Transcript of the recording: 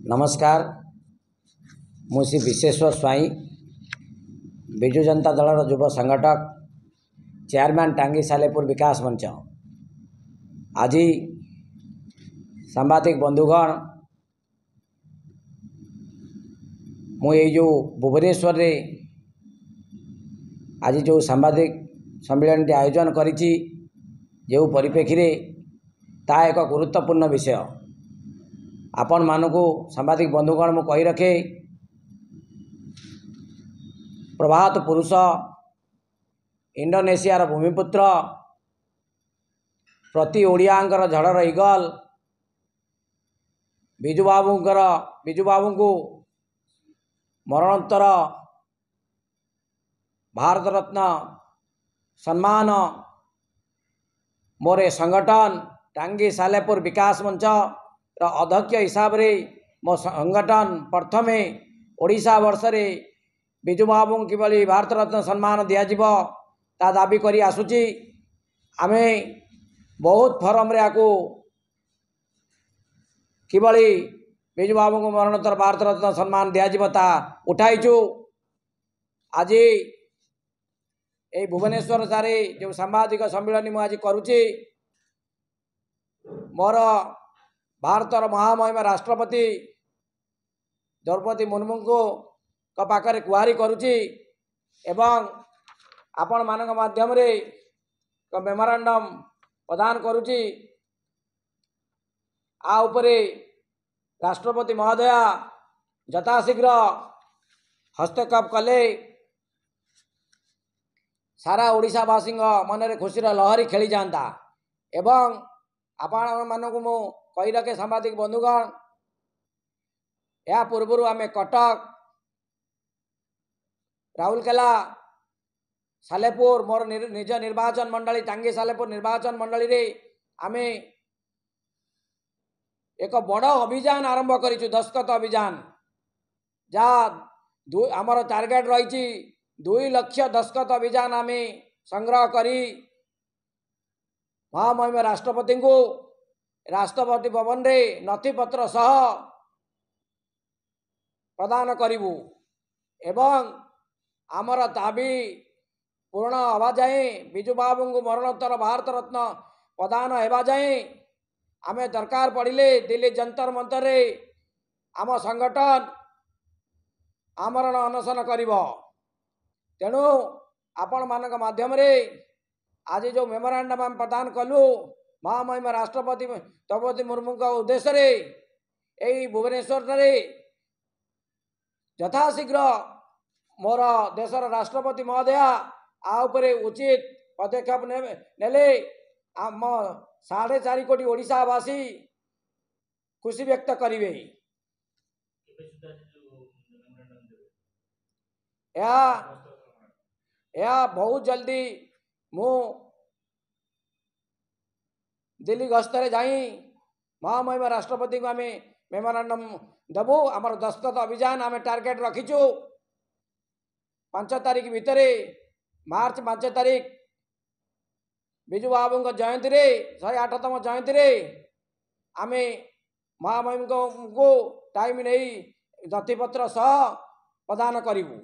नमस्कार मु श्री विश्वेश्वर स्वाई विजु जनता दल युव संगठक चेयरमैन टांगी सालेपुर विकास मंच। आज सांबादिक बंधुगण मु जो भुवनेश्वर रे आज जो सांबादिक सम्मेलन आयोजन करिछि जो परिप्रेक्षी रे ता एक गुरुत्वपूर्ण विषय आपण मानकु सांबादिक बंधुगण मु कही रखे। प्रभात पुरुष इंडोनेशियार भूमिपुत्र प्रति ओडियांकर झड़र इगल बिजु बाबू को मरणोत्तर भारत रत्न सम्मान मोरे संगठन टांगी सालेपुर विकास मंच अध्यक्ष हिसाब रे मो संगठन प्रथमे ओडिशा वर्ष रे बिजु बाबू किभली भारत रत्न सम्मान दियाजिब ता दाबी करी आसुची। आमे बहुत फॉरम रे आकु किभली बिजु बाबू को मरणोत्तर भारत रत्न सम्मान दियाजिब ता उठाइछु। आज ए भुवनेश्वर सारे जो सांबादिक सम्मेलन मु आज करूची मोर भारतर महामहिम राष्ट्रपति द्रौपदी मुर्मू को पाखरे गुहारी करुची एवं आपण मानक माध्यम रे मेमोरांडम प्रदान करुची। आ उपरे राष्ट्रपति महोदया यथाशीघ्र हस्तक्षेप कले सारा ओडिशावासी मनरे खुशीर लहरी खेली जाता। एवं आपण मानक मु कही रखे सांबादिक बंधुगण या पूर्व आमे कटक राउरकेला सालेपुर मोर निज निर्वाचन मंडली टांगी सालेपुर निर्वाचन मंडली रे आमे एक बड़ अभियान आरंभ करिछु दस्तखत अभियान जा आमर टार्गेट रही 2 लाख दस्तखत अभियान आमे संग्रह करी महामहिम राष्ट्रपति को राष्ट्रपति भवन रे नथिपत्र सह प्रदान करिवु एवं आमर दाबी पूर्ण हवा जाए बिजु बाबू को मरणोत्तर भारत रत्न प्रदान हेबा जाए आमे दरकार पड़िले दिल्ली जंतर मंतर रे आम संगठन आमरण अनशन करिवो। तेणु आपण मानक माध्यम रे आज जो मेमोरांडम आम प्रदान कलु महामहिम राष्ट्रपति द्रौपदी मुर्मू का उद्देश्य रे यही भुवनेश्वर रे यथाशीघ्र मोर देशर राष्ट्रपति महोदया आ उपरे उचित पदक्षेप नेले आम 4.5 कोटी ओडिशावासी खुशी व्यक्त करिवे। या बहुत जल्दी मु दिल्ली गस्तरे जाई महामहिम राष्ट्रपति को आमे मेमोरांडम दबु। आमर दस्तखत अभियान आमे टार्गेट रखीचु 5 तारीख भितर मार्च 5 तारीख बिजु बाबू जयंती रे 108तम जयंती रे आमे महामहिम को टाइम नहीं नथिपत्र सह प्रदान करिवु।